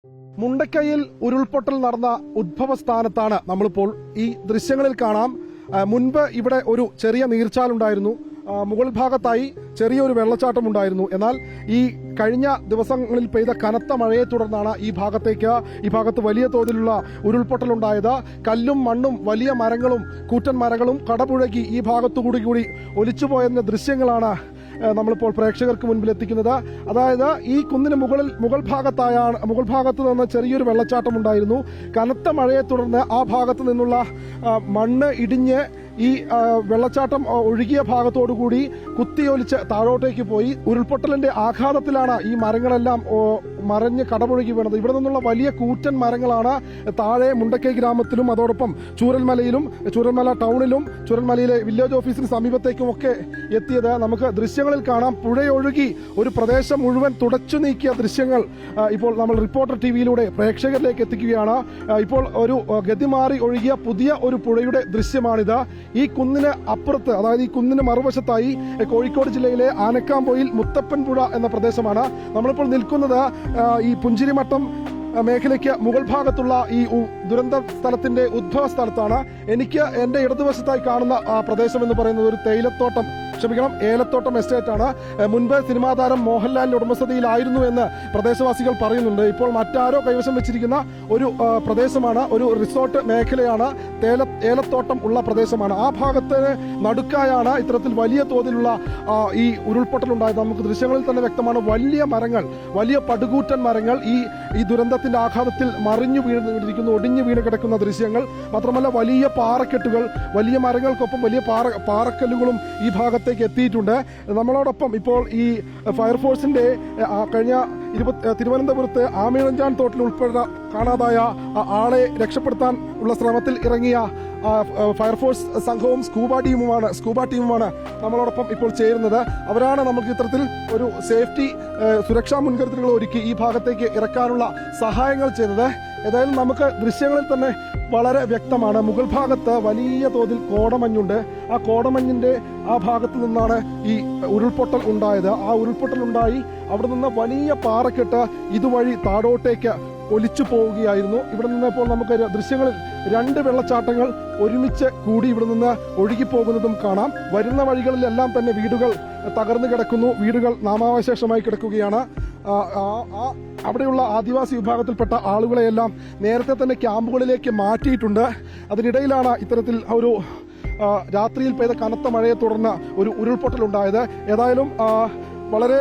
മുണ്ടക്കയിൽ ഉരുൾപൊട്ടൽ നടന്ന ഉദ്ഭവ സ്ഥാനത്താണ് നമ്മളിപ്പോൾ. ഈ ദൃശ്യങ്ങളിൽ കാണാം, മുൻപ് ഇവിടെ ഒരു ചെറിയ നീർച്ചാലുണ്ടായിരുന്നു, മുകൾ ഭാഗത്തായി ചെറിയൊരു വെള്ളച്ചാട്ടം ഉണ്ടായിരുന്നു. എന്നാൽ ഈ കഴിഞ്ഞ ദിവസങ്ങളിൽ പെയ്ത കനത്ത മഴയെ തുടർന്നാണ് ഈ ഭാഗത്ത് വലിയ തോതിലുള്ള ഉരുൾപൊട്ടലുണ്ടായത്. കല്ലും മണ്ണും വലിയ മരങ്ങളും കൂറ്റൻ മരങ്ങളും കടപുഴകി ഈ ഭാഗത്തുകൂടി ഒലിച്ചുപോയതിന്റെ ദൃശ്യങ്ങളാണ് നമ്മളിപ്പോൾ പ്രേക്ഷകർക്ക് മുൻപിൽ എത്തിക്കുന്നത്. അതായത് ഈ കുന്നിന് മുകൾ ഭാഗത്ത് നിന്ന് ചെറിയൊരു വെള്ളച്ചാട്ടം ഉണ്ടായിരുന്നു. കനത്ത മഴയെ തുടർന്ന് ആ ഭാഗത്ത് നിന്നുള്ള മണ്ണ് ഇടിഞ്ഞ് ഈ വെള്ളച്ചാട്ടം ഒഴുകിയ ഭാഗത്തോടുകൂടി കുത്തിയൊലിച്ച് താഴോട്ടേക്ക് പോയി. ഉരുൾപൊട്ടലിന്റെ ആഘാതത്തിലാണ് ഈ മരങ്ങളെല്ലാം മറിഞ്ഞ് കടപുഴകി വീണത്. ഇവിടെ നിന്നുള്ള വലിയ കൂറ്റൻ മരങ്ങളാണ് താഴെ മുണ്ടക്കൈ ഗ്രാമത്തിലും അതോടൊപ്പം ചൂരൽമല ടൗണിലും ചൂരൽമലയിലെ വില്ലേജ് ഓഫീസിന് സമീപത്തേക്കുമൊക്കെ എത്തിയത്. നമുക്ക് ദൃശ്യങ്ങളിൽ കാണാം. പുഴയൊഴുകി ഒരു പ്രദേശം മുഴുവൻ തുടച്ചു നീക്കിയ ദൃശ്യങ്ങൾ ഇപ്പോൾ നമ്മൾ റിപ്പോർട്ടർ ടിവിയിലൂടെ പ്രേക്ഷകരിലേക്ക് എത്തിക്കുകയാണ്. ഇപ്പോൾ ഒരു ഗതിമാറി ഒഴുകിയ പുതിയ ഒരു പുഴയുടെ ദൃശ്യമാണിത്. ഈ കുന്നിന് അപ്പുറത്ത്, അതായത് ഈ കുന്നിന് മറുവശത്തായി കോഴിക്കോട് ജില്ലയിലെ ആനക്കാംപൊയിൽ മുത്തപ്പൻ പുഴ എന്ന പ്രദേശമാണ്. നമ്മളിപ്പോൾ നിൽക്കുന്നത് ഈ പുഞ്ചിരിമട്ടം മേഖലയ്ക്ക് മുകൾ ഭാഗത്തുള്ള ഈ ദുരന്ത സ്ഥലത്തിന്റെ ഉദ്ഭവ സ്ഥലത്താണ്. എനിക്ക് എന്റെ ഇടതുവശത്തായി കാണുന്ന പ്രദേശം എന്ന് പറയുന്നത് ഒരു ഏലത്തോട്ടം എസ്റ്റേറ്റ് ആണ്. മുൻപ് സിനിമാ താരം മോഹൻലാലിന്റെ ഉടമസ്ഥതയിലായിരുന്നു എന്ന് പ്രദേശവാസികൾ പറയുന്നുണ്ട്. ഇപ്പോൾ മറ്റാരോ കൈവശം വെച്ചിരിക്കുന്ന ഒരു പ്രദേശമാണ്, ഒരു റിസോർട്ട് മേഖലയാണ്, ഏലത്തോട്ടം ഉള്ള പ്രദേശമാണ്. ആ ഭാഗത്തിന് നടുക്കായാണ് ഇത്തരത്തിൽ വലിയ തോതിലുള്ള ഈ ഉരുൾപൊട്ടലുണ്ടായത്. നമുക്ക് ദൃശ്യങ്ങളിൽ തന്നെ വ്യക്തമാണ്. വലിയ മരങ്ങൾ, വലിയ പടുകൂറ്റൻ മരങ്ങൾ ഈ ദുരന്തത്തിന്റെ ആഘാതത്തിൽ മറിഞ്ഞു വീണിരിക്കുന്നു, ഒടിഞ്ഞു വീണ് കിടക്കുന്ന ദൃശ്യങ്ങൾ. മാത്രമല്ല വലിയ പാറക്കെട്ടുകൾ, വലിയ മരങ്ങൾക്കൊപ്പം വലിയ പാറക്കല്ലുകളും ഈ ഭാഗത്തേക്ക് എത്തിയിട്ടുണ്ട്. നമ്മളോടൊപ്പം ഇപ്പോൾ ഈ ഫയർഫോഴ്സിന്റെ കഴിഞ്ഞ തിരുവനന്തപുരത്ത് ആമിഴഞ്ചാൻ തോട്ടിൽ ഉൾപ്പെടെ കാണാതായ ആളെ രക്ഷപ്പെടുത്താൻ ഉള്ള ശ്രമത്തിൽ ഇറങ്ങിയ ഫയർഫോഴ്സ് സംഘവും സ്കൂബ ടീമുമാണ് നമ്മളോടൊപ്പം ഇപ്പോൾ ചേരുന്നത്. അവരാണ് നമുക്ക് ഇത്തരത്തിൽ ഒരു സുരക്ഷാ മുൻകരുതലുകൾ ഒരുക്കി ഈ ഭാഗത്തേക്ക് ഇറക്കാനുള്ള സഹായങ്ങൾ ചെയ്തത്. ഏതായാലും നമുക്ക് ദൃശ്യങ്ങളിൽ തന്നെ വളരെ വ്യക്തമാണ്. മുകൾ ഭാഗത്ത് വലിയ തോതിൽ കോടമഞ്ഞുണ്ട്. ആ കോടമഞ്ഞിന്റെ ആ ഭാഗത്ത് നിന്നാണ് ഈ ഉരുൾപൊട്ടൽ ഉണ്ടായത്. ആ ഉരുൾപൊട്ടൽ ഉണ്ടായി അവിടെ നിന്ന് വലിയ പാറക്കെട്ട് ഇതുവഴി താഴോട്ടേക്ക് ഒലിച്ചു പോവുകയായിരുന്നു. ഇവിടെ നിന്ന് ഇപ്പോൾ നമുക്ക് ദൃശ്യങ്ങളിൽ 2 വെള്ളച്ചാട്ടങ്ങൾ ഒരുമിച്ച് കൂടി ഇവിടെ നിന്ന് ഒഴുകിപ്പോകുന്നതും കാണാം. വരുന്ന വഴികളിലെല്ലാം തന്നെ വീടുകൾ തകർന്നു കിടക്കുന്നു, വീടുകൾ നാമാവശേഷമായി കിടക്കുകയാണ്. അവിടെയുള്ള ആദിവാസി വിഭാഗത്തിൽപ്പെട്ട ആളുകളെയെല്ലാം നേരത്തെ തന്നെ ക്യാമ്പുകളിലേക്ക് മാറ്റിയിട്ടുണ്ട്. അതിനിടയിലാണ് ഇത്തരത്തിൽ ഒരു രാത്രിയിൽ പെയ്ത കനത്ത മഴയെ തുടർന്ന് ഒരു ഉരുൾപൊട്ടലുണ്ടായത്. ഏതായാലും വളരെ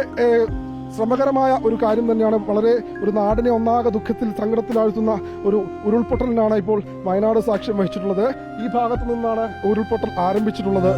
ശ്രമകരമായ ഒരു കാര്യം തന്നെയാണ്. വളരെ ഒരു നാടിനെ ഒന്നാകെ സങ്കടത്തിലാഴ്ത്തുന്ന ഒരു ഉരുൾപൊട്ടലിനാണ് ഇപ്പോൾ വയനാട് സാക്ഷ്യം വഹിച്ചിട്ടുള്ളത്. ഈ ഭാഗത്തു നിന്നാണ് ഉരുൾപൊട്ടൽ ആരംഭിച്ചിട്ടുള്ളത്.